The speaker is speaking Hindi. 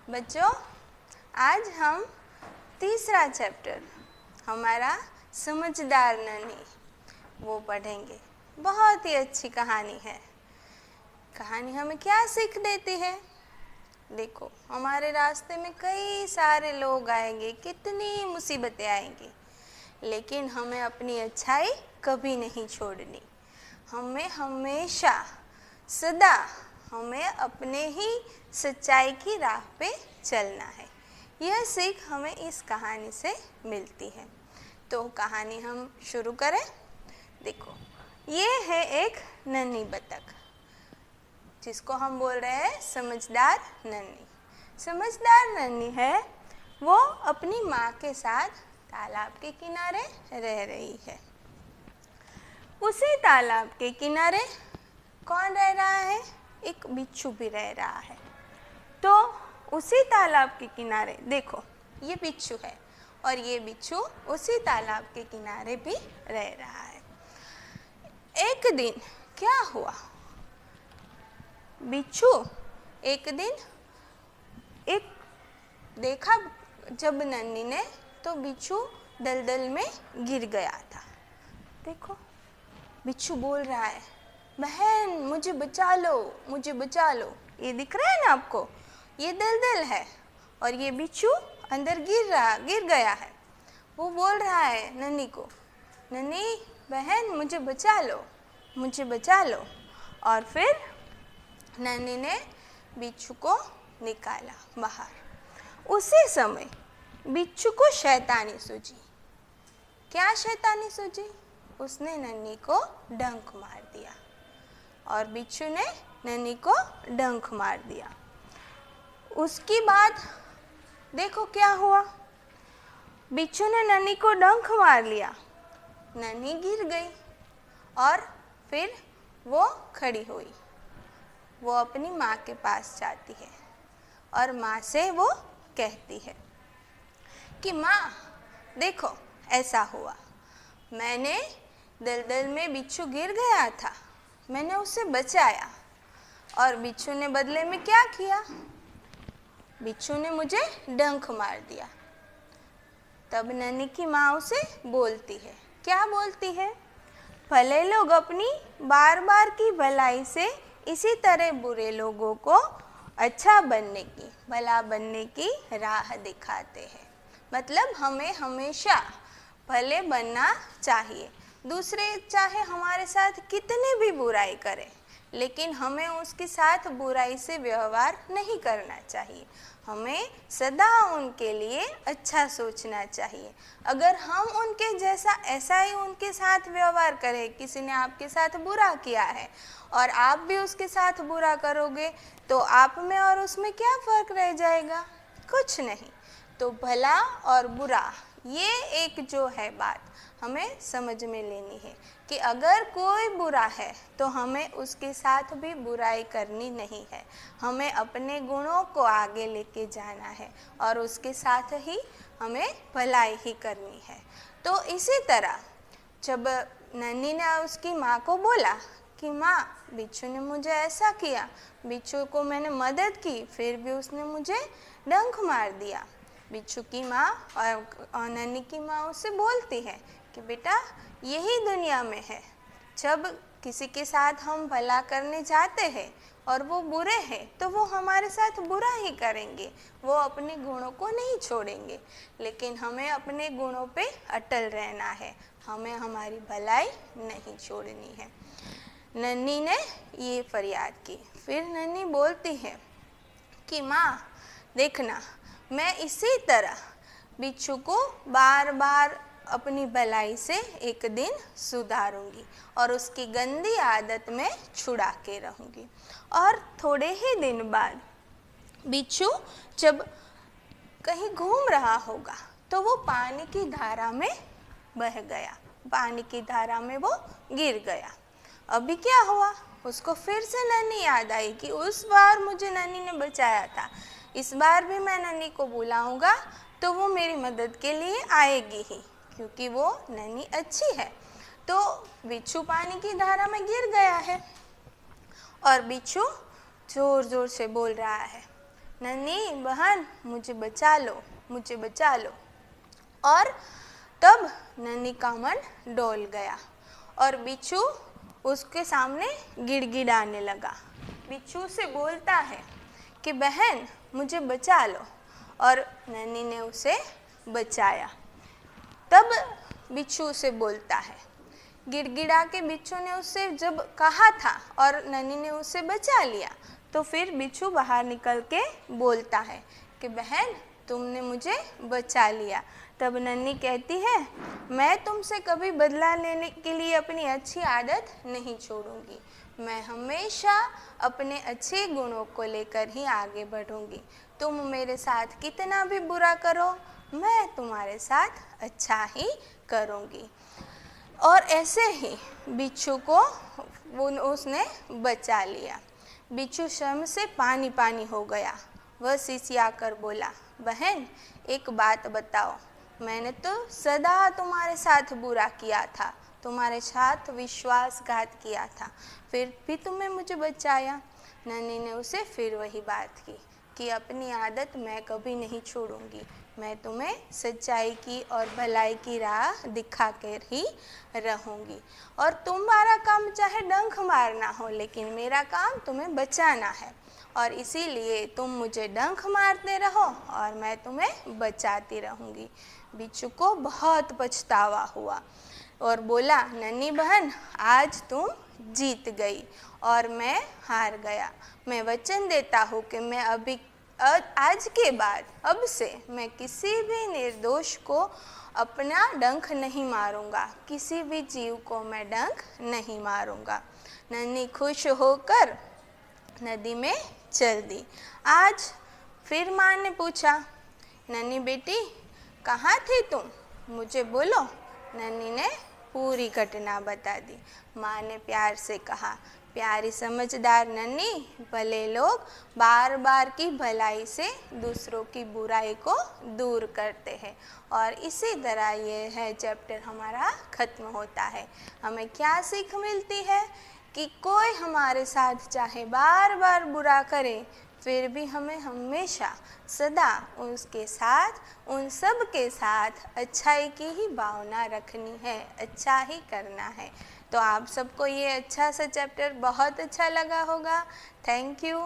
बच्चों, आज हम तीसरा चैप्टर हमारा समझदार नन्ही वो पढ़ेंगे। बहुत ही अच्छी कहानी है। कहानी हमें क्या सीख देती है? देखो, हमारे रास्ते में कई सारे लोग आएंगे, कितनी मुसीबतें आएंगी, लेकिन हमें अपनी अच्छाई कभी नहीं छोड़नी। हमें हमेशा सदा हमें अपने ही सच्चाई की राह पे चलना है। यह सीख हमें इस कहानी से मिलती है। तो कहानी हम शुरू करें। देखो, ये है एक नन्ही बतख जिसको हम बोल रहे हैं समझदार नन्ही। समझदार नन्ही है, वो अपनी माँ के साथ तालाब के किनारे रह रही है। उसी तालाब के किनारे कौन रह रहा है? एक बिच्छू भी रह रहा है। तो उसी तालाब के किनारे देखो, ये बिच्छू है और ये बिच्छू उसी तालाब के किनारे भी रह रहा है। एक दिन क्या हुआ? बिच्छू एक दिन एक देखा जब नन्ही ने, तो बिच्छू दलदल में गिर गया था। देखो, बिच्छू बोल रहा है, बहन मुझे बचा लो, मुझे बचा लो। ये दिख रहा है ना आपको? ये दलदल है और ये बिच्छू अंदर गिर गया है। वो बोल रहा है नन्ही को, नन्ही बहन मुझे बचा लो, मुझे बचा लो। और फिर नन्ही ने बिच्छू को निकाला बाहर। उसी समय बिच्छू को शैतानी सूझी। क्या शैतानी सूझी? उसने नन्ही को डंक मार दिया और बिच्छू ने नन्ही को डंक मार दिया। उसकी बाद देखो क्या हुआ। बिच्छू ने नन्ही को डंक मार लिया, नन्ही गिर गई और फिर वो खड़ी हुई। वो अपनी माँ के पास जाती है और माँ से वो कहती है कि माँ देखो, ऐसा हुआ, मैंने दलदल में बिच्छू गिर गया था, मैंने उसे बचाया और बिच्छू ने बदले में क्या किया? बिच्छू ने मुझे डंक मार दिया। तब नन्ही की माँ उसे बोलती है, क्या बोलती है? भले लोग अपनी बार बार की भलाई से इसी तरह बुरे लोगों को अच्छा बनने की, भला बनने की राह दिखाते हैं। मतलब हमें हमेशा भले बनना चाहिए। दूसरे चाहे हमारे साथ कितनी भी बुराई करें, लेकिन हमें उसके साथ बुराई से व्यवहार नहीं करना चाहिए। हमें सदा उनके लिए अच्छा सोचना चाहिए। अगर हम उनके जैसा ऐसा ही उनके साथ व्यवहार करें, किसी ने आपके साथ बुरा किया है और आप भी उसके साथ बुरा करोगे, तो आप में और उसमें क्या फ़र्क रह जाएगा? कुछ नहीं। तो भला और बुरा, ये एक जो है बात हमें समझ में लेनी है कि अगर कोई बुरा है तो हमें उसके साथ भी बुराई करनी नहीं है। हमें अपने गुणों को आगे लेके जाना है और उसके साथ ही हमें भलाई ही करनी है। तो इसी तरह जब नन्ही ने उसकी माँ को बोला कि माँ, बिच्छू ने मुझे ऐसा किया, बिच्छू को मैंने मदद की, फिर भी उसने मुझे डंक मार दिया। बिच्छू की माँ और नन्ही की माँ उससे बोलती है कि बेटा, यही दुनिया में है, जब किसी के साथ हम भला करने जाते हैं और वो बुरे हैं तो वो हमारे साथ बुरा ही करेंगे, वो अपने गुणों को नहीं छोड़ेंगे। लेकिन हमें अपने गुणों पे अटल रहना है, हमें हमारी भलाई नहीं छोड़नी है। नन्ही ने ये फरियाद की। फिर नन्ही बोलती है कि माँ देखना, मैं इसी तरह बिच्छू को बार बार अपनी भलाई से एक दिन सुधारूंगी और उसकी गंदी आदत में छुड़ा के रहूंगी। और थोड़े ही दिन बाद बिच्छू जब कहीं घूम रहा होगा तो वो पानी की धारा में बह गया, पानी की धारा में वो गिर गया। अभी क्या हुआ? उसको फिर से नन्ही याद आई कि उस बार मुझे नन्ही ने बचाया था, इस बार भी मैं नन्ही को बुलाऊंगा तो वो मेरी मदद के लिए आएगी ही, क्योंकि वो नन्ही अच्छी है। तो बिच्छू पानी की धारा में गिर गया है और बिच्छू जोर जोर से बोल रहा है, नन्ही बहन मुझे बचा लो, मुझे बचा लो। और तब नन्ही का मन डोल गया और बिच्छू उसके सामने गिड़गिड़ाने लगा। बिच्छू से बोलता है कि बहन मुझे बचा लो, और नन्ही ने उसे बचाया। तब बिच्छू से बोलता है, गिड़गिड़ा के बिच्छू ने उससे जब कहा था और नन्ही ने उसे बचा लिया, तो फिर बिच्छू बाहर निकल के बोलता है कि बहन तुमने मुझे बचा लिया। तब नन्ही कहती है, मैं तुमसे कभी बदला लेने के लिए अपनी अच्छी आदत नहीं छोड़ूंगी, मैं हमेशा अपने अच्छे गुणों को लेकर ही आगे बढ़ूंगी। तुम मेरे साथ कितना भी बुरा करो, मैं तुम्हारे साथ अच्छा ही करूंगी। और ऐसे ही बिच्छू को उसने बचा लिया। बिच्छू शर्म से पानी पानी हो गया। वह सिसियाकर बोला, बहन एक बात बताओ, मैंने तो सदा तुम्हारे साथ बुरा किया था, तुम्हारे साथ विश्वासघात किया था, फिर भी तुमने मुझे बचाया। नन्ही ने उसे फिर वही बात की कि अपनी आदत मैं कभी नहीं छोड़ूंगी, मैं तुम्हें सच्चाई की और भलाई की राह दिखा कर ही रहूंगी, और तुम्हारा काम चाहे डंक मारना हो, लेकिन मेरा काम तुम्हें बचाना है, और इसीलिए तुम मुझे डंक मारते रहो और मैं तुम्हें बचाती रहूंगी। बिच्छू को बहुत पछतावा हुआ और बोला, नन्ही बहन आज तुम जीत गई और मैं हार गया। मैं वचन देता हूँ कि मैं आज के बाद अब से मैं किसी भी निर्दोष को अपना डंक नहीं मारूंगा, किसी भी जीव को मैं डंक नहीं मारूंगा। नन्ही खुश होकर नदी में चल दी। आज फिर माँ ने पूछा, नन्ही बेटी कहाँ थी तुम, मुझे बोलो। नन्ही ने पूरी घटना बता दी। माँ ने प्यार से कहा, प्यारी समझदार नन्ही, भले लोग बार बार की भलाई से दूसरों की बुराई को दूर करते हैं। और इसी तरह ये है चैप्टर हमारा ख़त्म होता है। हमें क्या सीख मिलती है कि कोई हमारे साथ चाहे बार बार बुरा करे, फिर भी हमें हमेशा सदा उसके साथ, उन सब के साथ अच्छाई की ही भावना रखनी है, अच्छा ही करना है। तो आप सबको ये अच्छा सा चैप्टर बहुत अच्छा लगा होगा। Thank you.